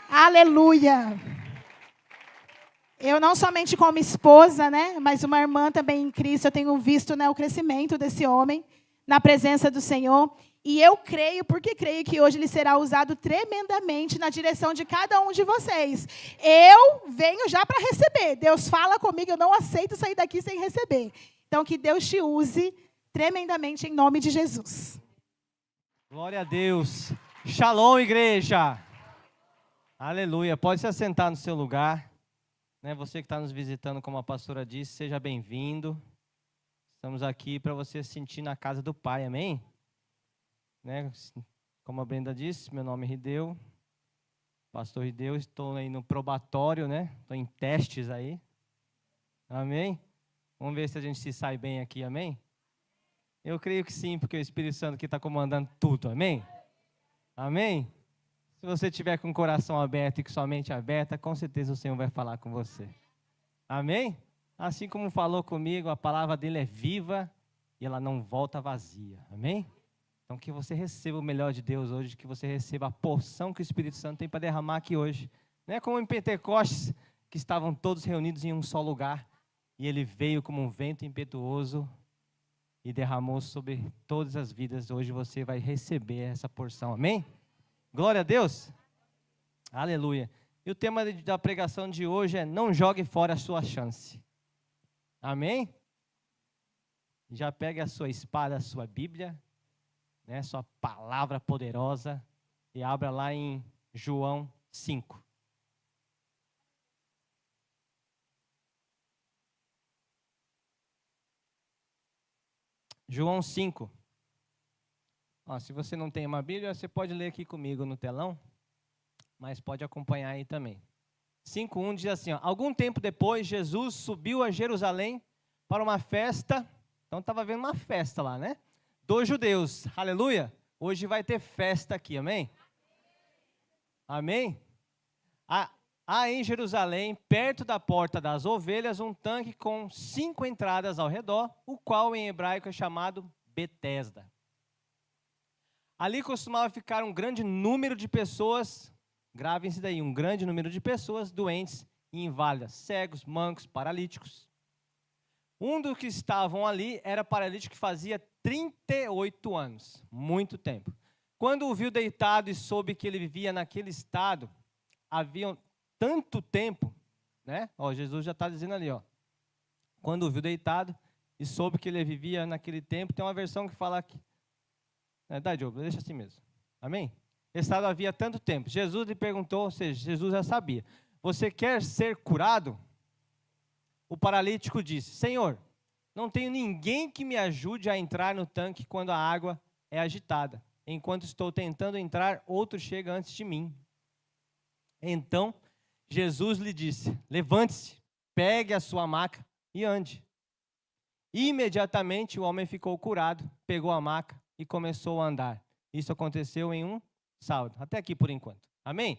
Aleluia. Eu não somente como esposa, né, mas uma irmã também em Cristo, eu tenho visto, né, o crescimento desse homem na presença do Senhor. E eu creio, porque creio que hoje ele será usado tremendamente na direção de cada um de vocês. Eu venho já para receber. Deus fala comigo, eu não aceito sair daqui sem receber. Então, que Deus te use tremendamente em nome de Jesus. Glória a Deus. Shalom, igreja. Aleluia. Pode se assentar no seu lugar. Você que está nos visitando, como a pastora disse, seja bem-vindo. Estamos aqui para você se sentir na casa do Pai, amém? Como a Brenda disse, meu nome é Rideu, pastor Rideu, estou aí no probatório, estou em testes aí, amém? Vamos ver se a gente se sai bem aqui, amém? Eu creio que sim, porque o Espírito Santo aqui está comandando tudo, amém? Amém? Se você tiver com o coração aberto e com sua mente aberta, com certeza o Senhor vai falar com você. Amém? Assim como falou comigo, a palavra dele é viva e ela não volta vazia. Amém? Então que você receba o melhor de Deus hoje, que você receba a porção que o Espírito Santo tem para derramar aqui hoje. Não é como em Pentecostes, que estavam todos reunidos em um só lugar, e ele veio como um vento impetuoso e derramou sobre todas as vidas. Hoje você vai receber essa porção. Amém? Glória a Deus. Aleluia. E o tema da pregação de hoje é: não jogue fora a sua chance. Amém? Já pegue a sua espada, a sua Bíblia, sua palavra poderosa, e abra lá em João 5. João 5. Se você não tem uma Bíblia, você pode ler aqui comigo no telão, mas pode acompanhar aí também. 5:1 diz assim: algum tempo depois, Jesus subiu a Jerusalém para uma festa. Então estava havendo uma festa lá, dos judeus. Aleluia. Hoje vai ter festa aqui, amém? Amém? Há em Jerusalém, perto da porta das ovelhas, um tanque com 5 entradas ao redor, o qual em hebraico é chamado Betesda. Ali costumava ficar um grande número de pessoas, gravem-se daí, um grande número de pessoas doentes e inválidas, cegos, mancos, paralíticos. Um dos que estavam ali era paralítico que fazia 38 anos, muito tempo. Quando o viu deitado e soube que ele vivia naquele estado, havia tanto tempo, Jesus já está dizendo ali, quando o viu deitado e soube que ele vivia naquele tempo, tem uma versão que fala que, Diogo, deixa assim mesmo, amém? Esse estado havia tanto tempo. Jesus lhe perguntou, ou seja, Jesus já sabia: você quer ser curado? O paralítico disse: Senhor, não tenho ninguém que me ajude a entrar no tanque quando a água é agitada. Enquanto estou tentando entrar, outro chega antes de mim. Então, Jesus lhe disse: levante-se, pegue a sua maca e ande. Imediatamente o homem ficou curado, pegou a maca e começou a andar. Isso aconteceu em um sábado. Até aqui por enquanto. Amém?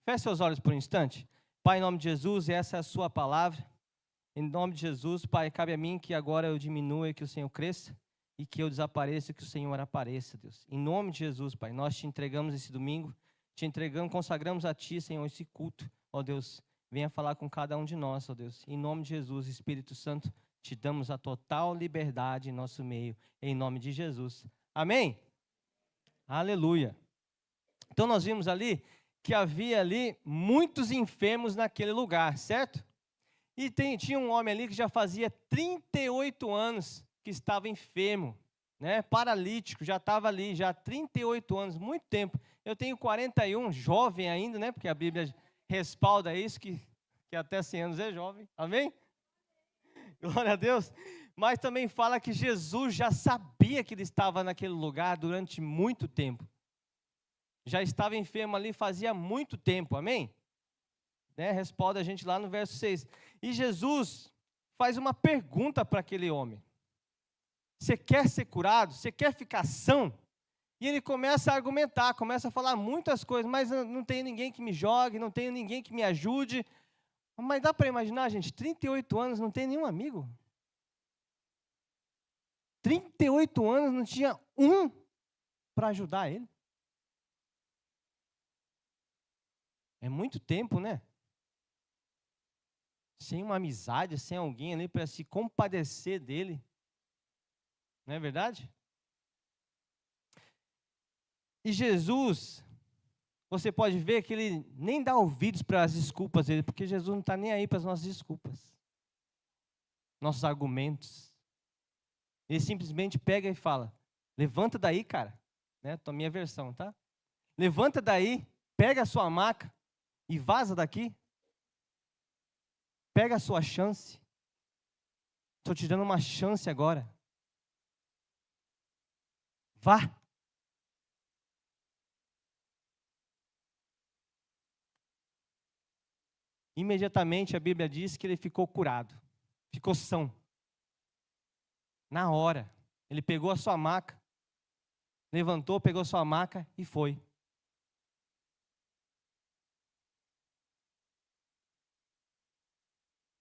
Feche seus olhos por um instante. Pai, em nome de Jesus, essa é a sua palavra. Em nome de Jesus, Pai, cabe a mim que agora eu diminua e que o Senhor cresça, e que eu desapareça e que o Senhor apareça, Deus. Em nome de Jesus, Pai, nós te entregamos esse domingo, te entregamos, consagramos a Ti, Senhor, esse culto. Ó Deus, venha falar com cada um de nós, ó Deus. Em nome de Jesus, Espírito Santo, te damos a total liberdade em nosso meio, em nome de Jesus. Amém? Aleluia. Então nós vimos ali que havia ali muitos enfermos naquele lugar, certo? E tinha um homem ali que já fazia 38 anos que estava enfermo, paralítico, já estava ali, já há 38 anos, muito tempo. Eu tenho 41, jovem ainda, porque a Bíblia respalda isso, que até 100 anos é jovem, amém? Glória a Deus. Mas também fala que Jesus já sabia que ele estava naquele lugar durante muito tempo. Já estava enfermo ali fazia muito tempo, amém? Responde a gente lá no verso 6. E Jesus faz uma pergunta para aquele homem: você quer ser curado? Você quer ficar são? E ele começa a argumentar, começa a falar muitas coisas, mas não tem ninguém que me jogue, não tenho ninguém que me ajude. Mas dá para imaginar, gente, 38 anos, não tem nenhum amigo? 38 anos, não tinha um para ajudar ele? É muito tempo, né? Sem uma amizade, sem alguém ali para se compadecer dele. Não é verdade? E Jesus, você pode ver que ele nem dá ouvidos para as desculpas dele, porque Jesus não está nem aí para as nossas desculpas, nossos argumentos. Ele simplesmente pega e fala: levanta daí, cara. Né? Tô a minha versão, tá? Levanta daí, pega a sua maca e vaza daqui. Pega a sua chance. Estou te dando uma chance agora. Vá. Imediatamente a Bíblia diz que ele ficou curado, ficou são. Na hora, ele pegou a sua maca, levantou, pegou a sua maca e foi.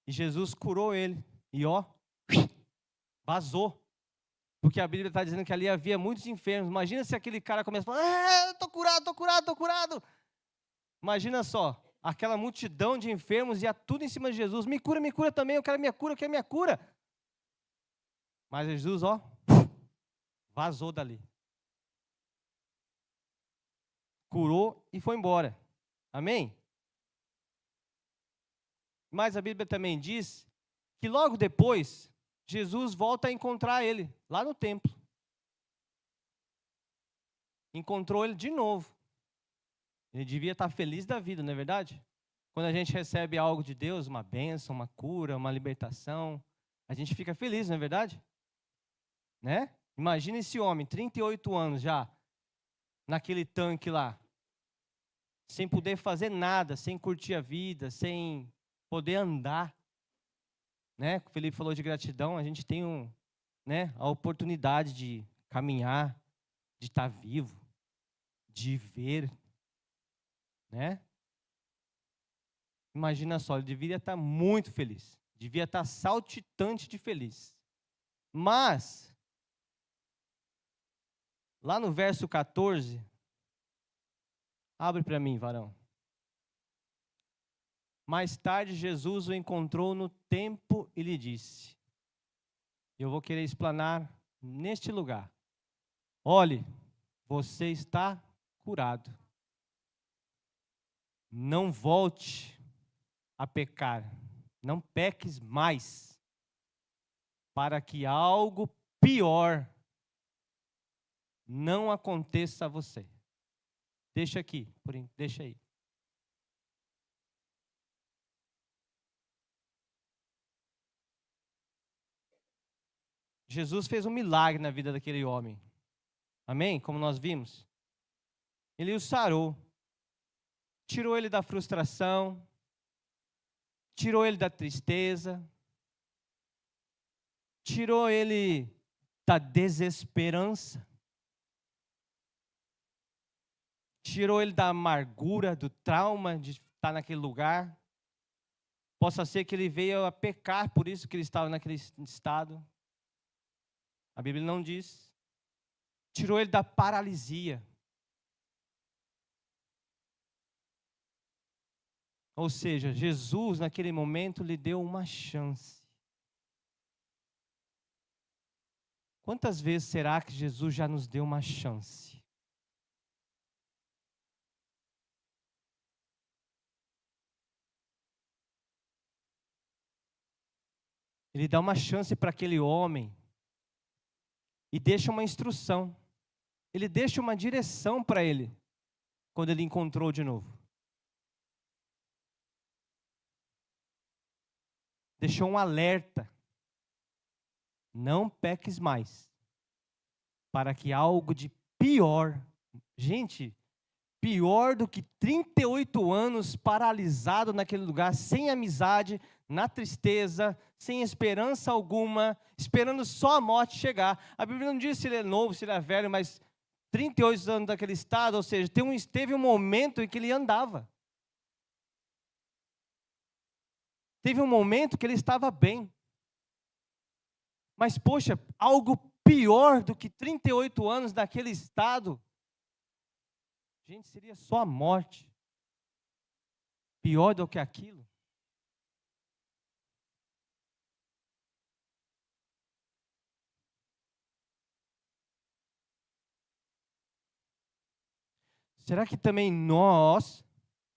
E Jesus curou ele, e ó, vazou. Porque a Bíblia está dizendo que ali havia muitos enfermos. Imagina se aquele cara começa a falar: estou curado, estou curado, estou curado. Imagina só, aquela multidão de enfermos ia tudo em cima de Jesus. Me cura também, eu quero minha cura, eu quero minha cura. Mas Jesus, ó, vazou dali. Curou e foi embora. Amém? Mas a Bíblia também diz que logo depois, Jesus volta a encontrar ele, lá no templo. Encontrou ele de novo. Ele devia estar feliz da vida, não é verdade? Quando a gente recebe algo de Deus, uma bênção, uma cura, uma libertação, a gente fica feliz, não é verdade? Né? Imagina esse homem, 38 anos já, naquele tanque lá, sem poder fazer nada, sem curtir a vida, sem poder andar. Né? O Felipe falou de gratidão, a gente tem a oportunidade de caminhar, de estar vivo, de ver. Né? Imagina só, ele deveria estar muito feliz, devia estar saltitante de feliz. Mas, lá no verso 14, abre para mim, varão. Mais tarde, Jesus o encontrou no templo e lhe disse: eu vou querer explanar neste lugar. Olhe, você está curado. Não volte a pecar, não peques mais, para que algo pior não aconteça a você. Deixa aqui, deixa aí. Jesus fez um milagre na vida daquele homem. Amém? Como nós vimos. Ele o sarou. Tirou ele da frustração. Tirou ele da tristeza. Tirou ele da desesperança. Tirou ele da amargura, do trauma de estar naquele lugar. Possa ser que ele veio a pecar, por isso que ele estava naquele estado. A Bíblia não diz. Tirou ele da paralisia. Ou seja, Jesus, naquele momento, lhe deu uma chance. Quantas vezes será que Jesus já nos deu uma chance? Ele dá uma chance para aquele homem e deixa uma instrução. Ele deixa uma direção para ele quando ele encontrou de novo. Deixou um alerta. Não peques mais, para que algo de pior, gente, pior do que 38 anos paralisado naquele lugar, sem amizade, na tristeza, sem esperança alguma, esperando só a morte chegar. A Bíblia não diz se ele é novo, se ele é velho, mas 38 anos daquele estado, ou seja, teve um momento em que ele andava. Teve um momento que ele estava bem. Mas, poxa, algo pior do que 38 anos naquele estado, gente, seria só a morte. pior do que aquilo? Será que também nós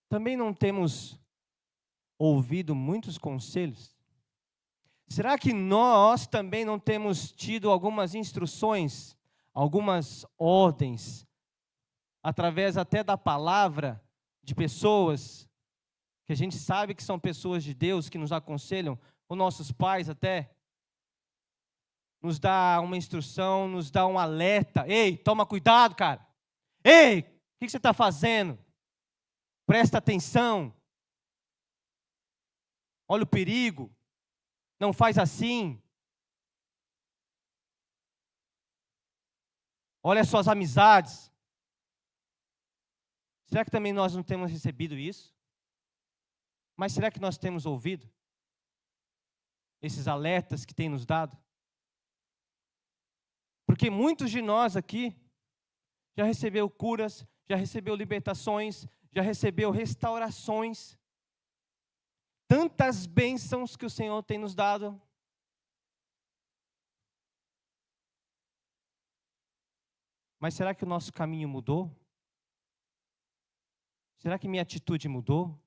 também não temos ouvido muitos conselhos? Será que nós também não temos tido algumas instruções, algumas ordens, através até da palavra de pessoas que a gente sabe que são pessoas de Deus, que nos aconselham, ou nossos pais até, nos dá uma instrução, nos dá um alerta. Ei, toma cuidado, cara. Ei, o que você está fazendo? Presta atenção. Olha o perigo. Não faz assim. Olha as suas amizades. Será que também nós não temos recebido isso? Mas será que nós temos ouvido esses alertas que tem nos dado? Porque muitos de nós aqui já recebeu curas, já recebeu libertações, já recebeu restaurações. Tantas bênçãos que o Senhor tem nos dado. Mas será que o nosso caminho mudou? Será que minha atitude mudou?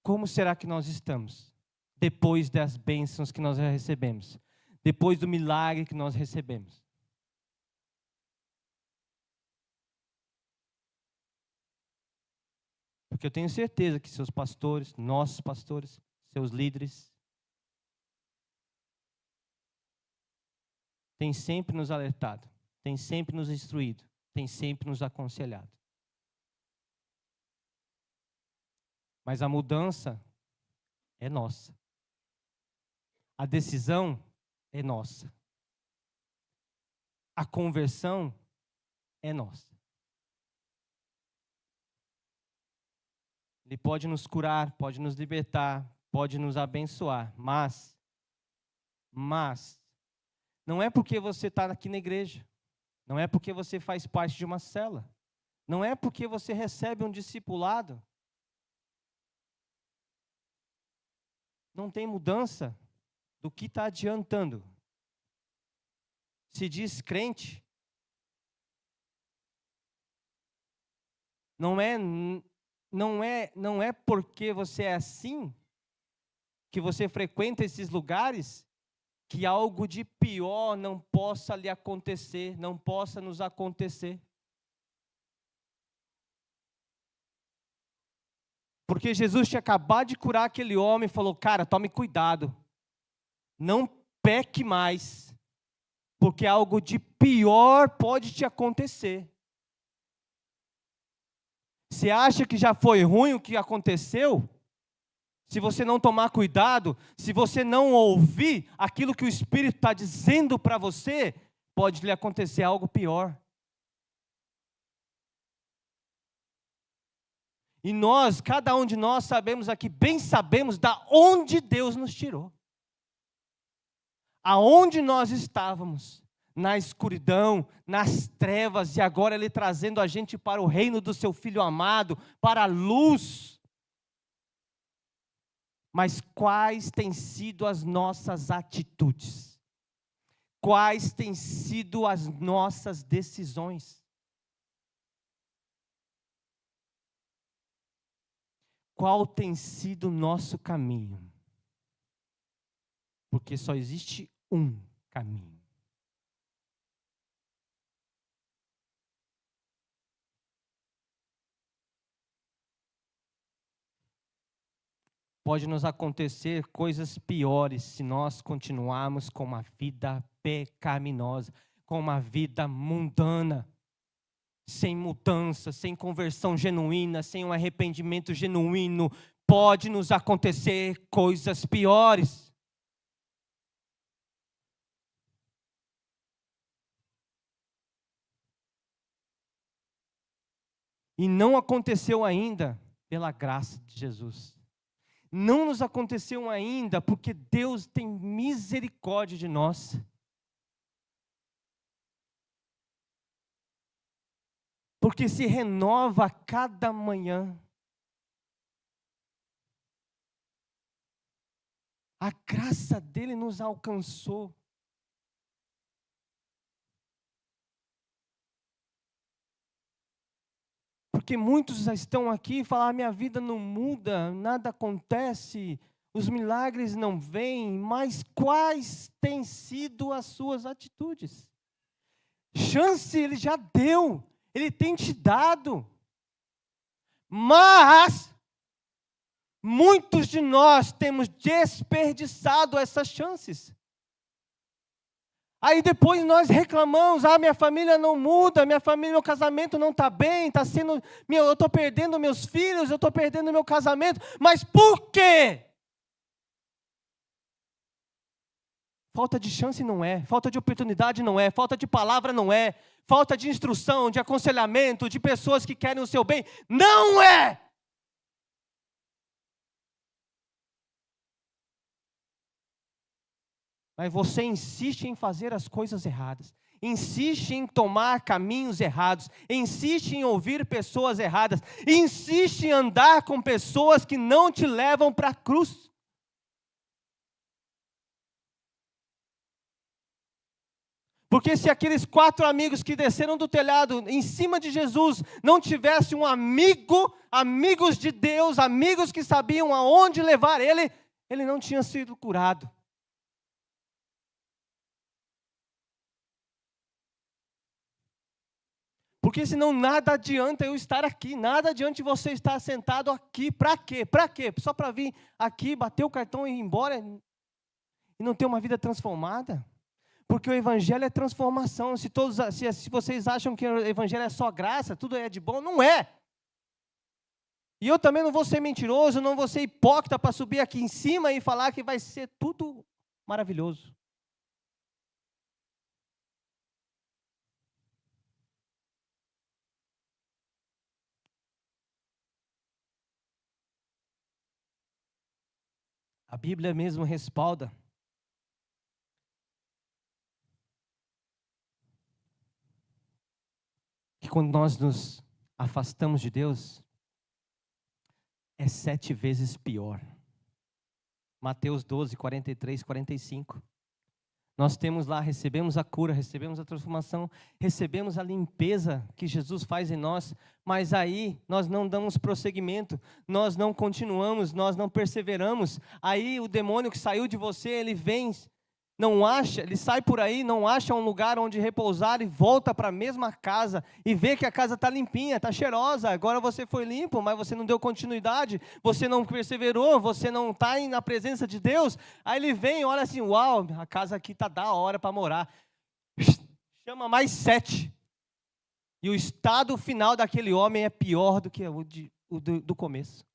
Como será que nós estamos depois das bênçãos que nós já recebemos? Depois do milagre que nós recebemos? Porque eu tenho certeza que seus pastores, nossos pastores, seus líderes, têm sempre nos alertado, têm sempre nos instruído, têm sempre nos aconselhado. Mas a mudança é nossa. A decisão é nossa. A conversão é nossa. Ele pode nos curar, pode nos libertar, pode nos abençoar, mas não é porque você está aqui na igreja, não é porque você faz parte de uma célula, não é porque você recebe um discipulado, não tem mudança do que está adiantando. Se diz crente, não é porque você é assim, que você frequenta esses lugares, que algo de pior não possa lhe acontecer, não possa nos acontecer. Porque Jesus tinha acabado de curar aquele homem e falou, cara, tome cuidado, não peque mais, porque algo de pior pode te acontecer. Você acha que já foi ruim o que aconteceu? Se você não tomar cuidado, se você não ouvir aquilo que o Espírito está dizendo para você, pode lhe acontecer algo pior. E nós, cada um de nós sabemos aqui, bem sabemos da onde Deus nos tirou. Aonde nós estávamos, na escuridão, nas trevas, e agora Ele trazendo a gente para o reino do seu Filho amado, para a luz. Mas quais têm sido as nossas atitudes? Quais têm sido as nossas decisões? Qual tem sido o nosso caminho? Porque só existe um caminho. Pode nos acontecer coisas piores se nós continuarmos com uma vida pecaminosa, com uma vida mundana, sem mudança, sem conversão genuína, sem um arrependimento genuíno. Pode nos acontecer coisas piores. E não aconteceu ainda pela graça de Jesus. Não nos aconteceu ainda porque Deus tem misericórdia de nós. porque se renova a cada manhã. A graça dele nos alcançou. Porque muitos já estão aqui e falam, minha vida não muda, nada acontece, os milagres não vêm, mas quais têm sido as suas atitudes? Chance ele já deu, ele tem te dado, mas muitos de nós temos desperdiçado essas chances. Aí depois nós reclamamos, minha família não muda, minha família, meu casamento não está bem, eu estou perdendo meus filhos, eu estou perdendo meu casamento, mas por quê? Falta de chance não é, falta de oportunidade não é, falta de palavra não é, falta de instrução, de aconselhamento, de pessoas que querem o seu bem, não é! Mas você insiste em fazer as coisas erradas, insiste em tomar caminhos errados, insiste em ouvir pessoas erradas, insiste em andar com pessoas que não te levam para a cruz. Porque se aqueles 4 amigos que desceram do telhado em cima de Jesus não tivessem um amigo, amigos de Deus, amigos que sabiam aonde levar ele, ele não tinha sido curado. Porque senão nada adianta eu estar aqui, nada adianta você estar sentado aqui, para quê? Para quê? Só para vir aqui, bater o cartão e ir embora e não ter uma vida transformada? Porque o evangelho é transformação. Se vocês acham que o evangelho é só graça, tudo é de bom, não é. E eu também não vou ser mentiroso, não vou ser hipócrita para subir aqui em cima e falar que vai ser tudo maravilhoso. A Bíblia mesmo respalda que quando nós nos afastamos de Deus, é 7 vezes pior. Mateus 12, 43, 45. Nós temos lá, recebemos a cura, recebemos a transformação, recebemos a limpeza que Jesus faz em nós, mas aí nós não damos prosseguimento, nós não continuamos, nós não perseveramos. Aí o demônio que saiu de você, ele vem, não acha, ele sai por aí, não acha um lugar onde repousar e volta para a mesma casa e vê que a casa está limpinha, está cheirosa, agora você foi limpo, mas você não deu continuidade, você não perseverou, você não está na presença de Deus. Aí ele vem e olha assim, uau, a casa aqui está da hora para morar. Chama mais 7. E o estado final daquele homem é pior do que o do começo.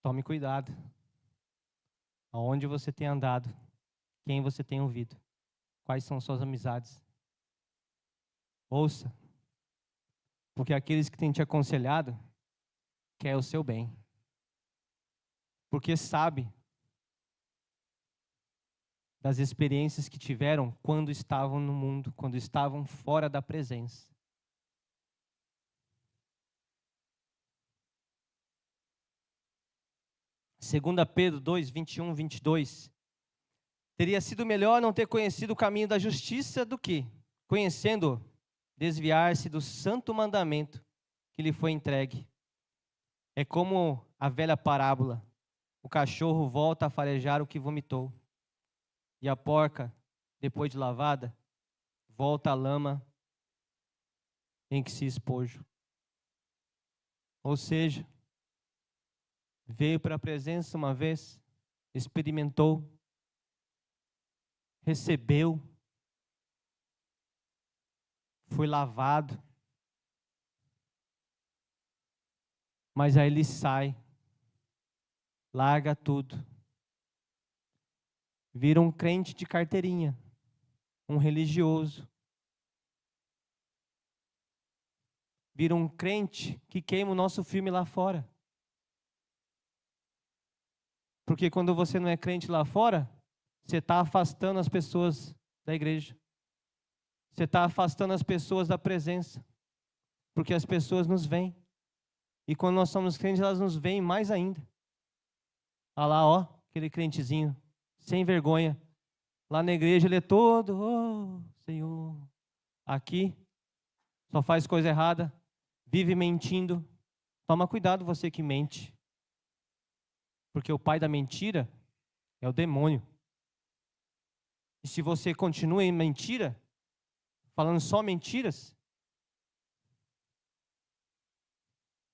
Tome cuidado. Aonde você tem andado? Quem você tem ouvido? Quais são suas amizades? Ouça. Porque aqueles que têm te aconselhado querem o seu bem. Porque sabe das experiências que tiveram quando estavam no mundo, quando estavam fora da presença. Segunda Pedro 2, 21, 22. Teria sido melhor não ter conhecido o caminho da justiça do que, conhecendo, desviar-se do santo mandamento que lhe foi entregue. É como a velha parábola. O cachorro volta a farejar o que vomitou. E a porca, depois de lavada, volta à lama em que se espojo. Ou seja, veio para a presença uma vez, experimentou, recebeu, foi lavado, mas aí ele sai, larga tudo, vira um crente de carteirinha, um religioso, vira um crente que queima o nosso filme lá fora. Porque quando você não é crente lá fora, você está afastando as pessoas da igreja. Você está afastando as pessoas da presença. Porque as pessoas nos veem. E quando nós somos crentes, elas nos veem mais ainda. Olha lá, ó, aquele crentezinho, sem vergonha. Lá na igreja ele é todo, oh, Senhor. Aqui, só faz coisa errada, vive mentindo. Toma cuidado você que mente. Porque o pai da mentira é o demônio. E se você continua em mentira, falando só mentiras,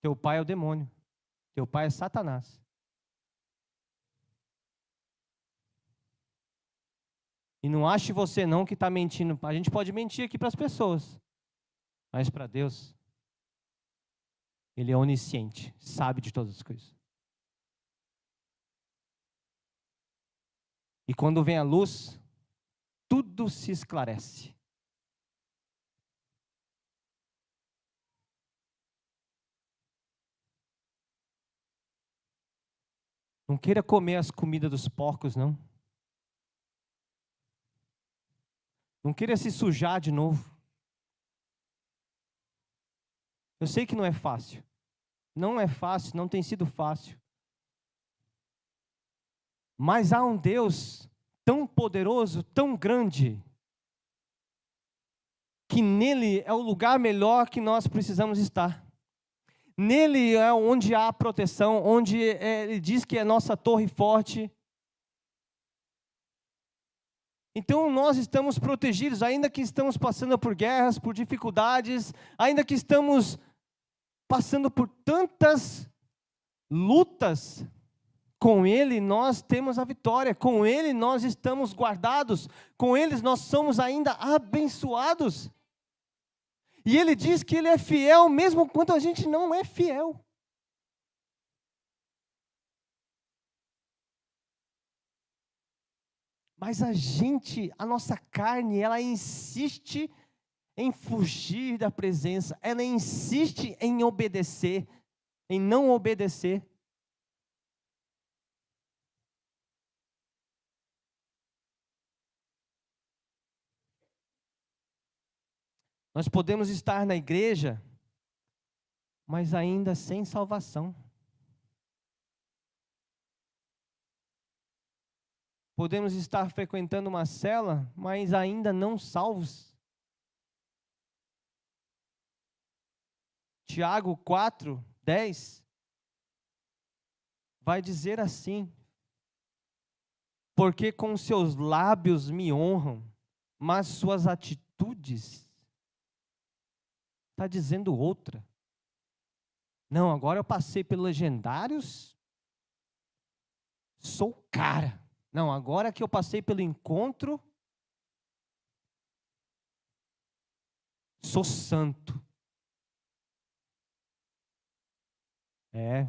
teu pai é o demônio. Teu pai é Satanás. E não ache você não que está mentindo. A gente pode mentir aqui para as pessoas. Mas para Deus, Ele é onisciente, sabe de todas as coisas. E quando vem a luz, tudo se esclarece. Não queira comer as comidas dos porcos, não. Não queira se sujar de novo. Eu sei que não é fácil. Não é fácil, não tem sido fácil. Mas há um Deus tão poderoso, tão grande, que nele é o lugar melhor que nós precisamos estar. Nele é onde há proteção, onde ele diz que é nossa torre forte. Então nós estamos protegidos, ainda que estamos passando por guerras, por dificuldades, ainda que estamos passando por tantas lutas, com Ele nós temos a vitória, com Ele nós estamos guardados, com Ele nós somos ainda abençoados. E Ele diz que Ele é fiel, mesmo quando a gente não é fiel. Mas a nossa carne, ela insiste em fugir da presença, ela insiste em obedecer, em não obedecer. Nós podemos estar na igreja, mas ainda sem salvação. Podemos estar frequentando uma cela, mas ainda não salvos. Tiago 4:10 vai dizer assim: porque com seus lábios me honram, mas suas atitudes está dizendo outra. Não, agora eu passei pelos legendários, sou o cara. Não, agora que eu passei pelo encontro, sou santo.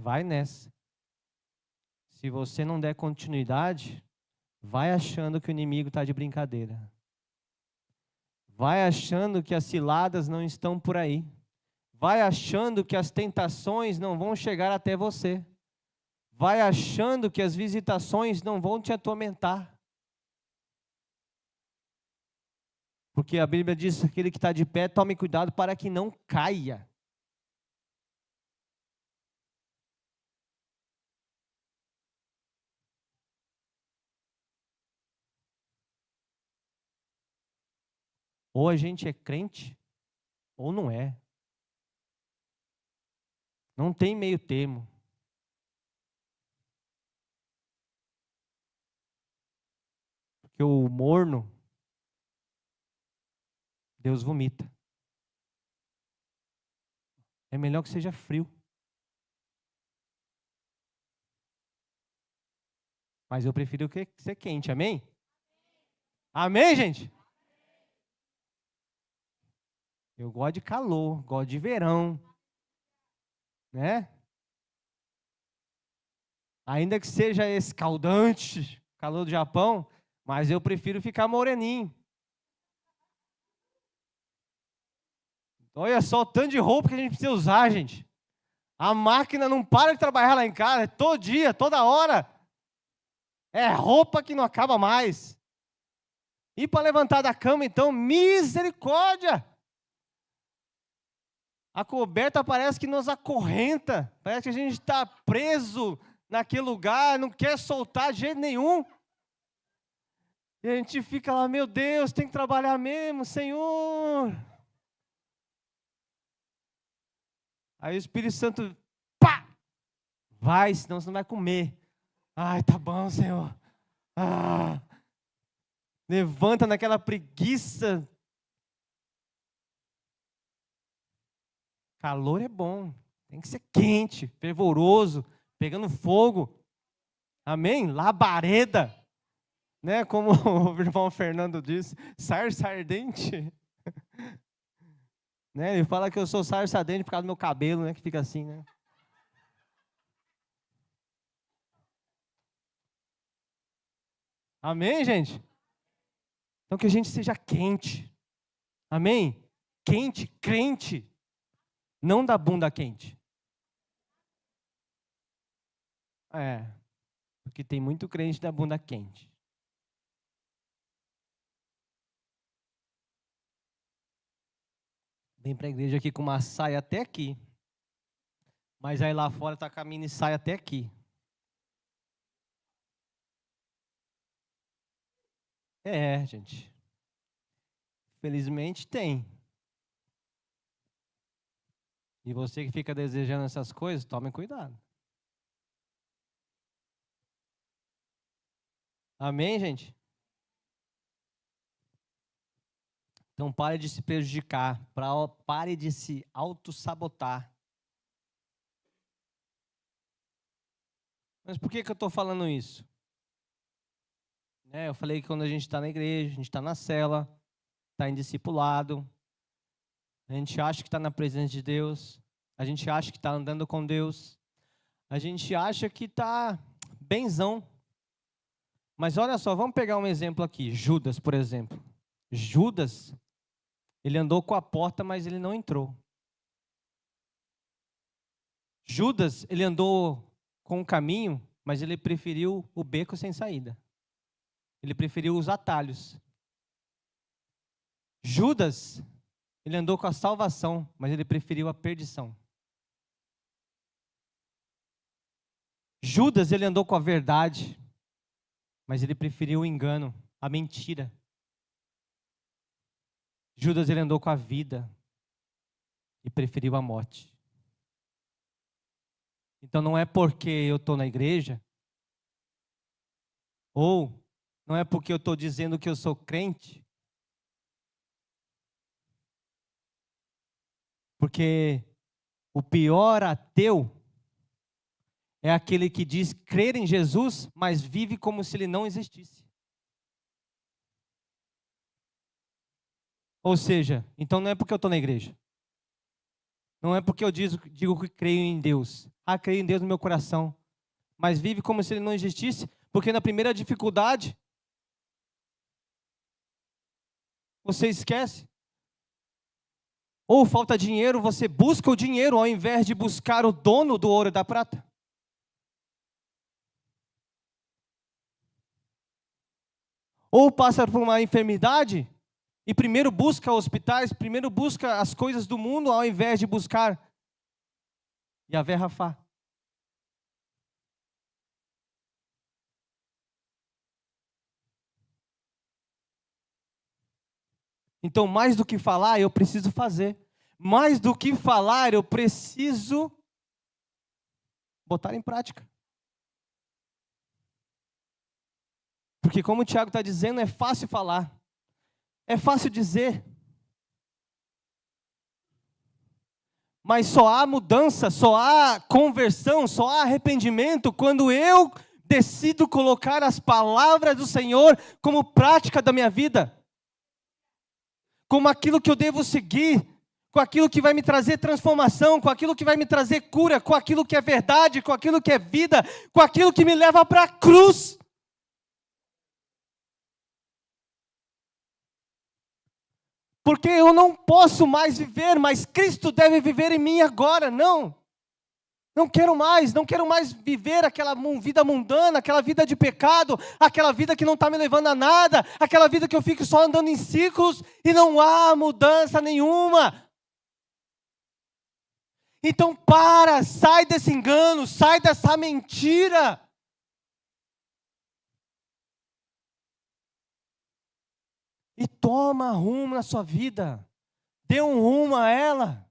Vai nessa. Se você não der continuidade, vai achando que o inimigo está de brincadeira. Vai achando que as ciladas não estão por aí. Vai achando que as tentações não vão chegar até você. Vai achando que as visitações não vão te atormentar. Porque a Bíblia diz: aquele que está de pé, tome cuidado para que não caia. Ou a gente é crente, ou não é. Não tem meio termo. Porque o morno, Deus vomita. É melhor que seja frio. Mas eu prefiro ser quente, amém? Amém, gente? Eu gosto de calor, gosto de verão, né? Ainda que seja escaldante, calor do Japão, mas eu prefiro ficar moreninho. Olha só o tanto de roupa que a gente precisa usar, gente. A máquina não para de trabalhar lá em casa, todo dia, toda hora. É roupa que não acaba mais. E para levantar da cama, então, misericórdia. A coberta parece que nos acorrenta. Parece que a gente está preso naquele lugar, não quer soltar de jeito nenhum. E a gente fica lá, meu Deus, tem que trabalhar mesmo, Senhor. Aí o Espírito Santo, pá! Vai, senão você não vai comer. Ai, tá bom, Senhor. Ah, levanta naquela preguiça. Calor é bom, tem que ser quente, fervoroso, pegando fogo. Amém? Labareda. Né? Como o irmão Fernando disse, sarça ardente. Né? Ele fala que eu sou sarça ardente por causa do meu cabelo, né? Que fica assim, né? Amém, gente? Então que a gente seja quente. Amém? Quente, crente. Não da bunda quente. Porque tem muito crente da bunda quente. Vem para a igreja aqui com uma saia até aqui. Mas aí lá fora tá com a mini saia até aqui. Gente. Felizmente tem. E você que fica desejando essas coisas, tome cuidado. Amém, gente? Então pare de se prejudicar, pare de se auto-sabotar. Mas por que eu estou falando isso? Eu falei que quando a gente está na igreja, a gente está na cela, está em discipulado, a gente acha que está na presença de Deus, a gente acha que está andando com Deus, a gente acha que está benzão. Mas olha só, vamos pegar um exemplo aqui, Judas, por exemplo. Judas, ele andou com a porta, mas ele não entrou. Judas, ele andou com o caminho, mas ele preferiu o beco sem saída. Ele preferiu os atalhos. Judas, ele andou com a salvação, mas ele preferiu a perdição. Judas, ele andou com a verdade, mas ele preferiu o engano, a mentira. Judas, ele andou com a vida e preferiu a morte. Então não é porque eu estou na igreja, ou não é porque eu estou dizendo que eu sou crente, porque o pior ateu é aquele que diz crer em Jesus, mas vive como se ele não existisse. Ou seja, então não é porque eu estou na igreja. Não é porque eu digo que creio em Deus. Creio em Deus no meu coração. Mas vive como se ele não existisse, porque na primeira dificuldade, você esquece. Ou falta dinheiro, você busca o dinheiro ao invés de buscar o dono do ouro e da prata. Ou passa por uma enfermidade e primeiro busca hospitais, primeiro busca as coisas do mundo ao invés de buscar Yahvé Rafá. Então, mais do que falar, eu preciso fazer. Mais do que falar, eu preciso botar em prática. Porque como o Tiago está dizendo, é fácil falar. É fácil dizer. Mas só há mudança, só há conversão, só há arrependimento quando eu decido colocar as palavras do Senhor como prática da minha vida. Como aquilo que eu devo seguir, com aquilo que vai me trazer transformação, com aquilo que vai me trazer cura, com aquilo que é verdade, com aquilo que é vida, com aquilo que me leva para a cruz. Porque eu não posso mais viver, mas Cristo deve viver em mim agora, não. Não quero mais viver aquela vida mundana, aquela vida de pecado, aquela vida que não está me levando a nada, aquela vida que eu fico só andando em ciclos e não há mudança nenhuma. Então sai desse engano, sai dessa mentira. E toma rumo na sua vida. Dê um rumo a ela.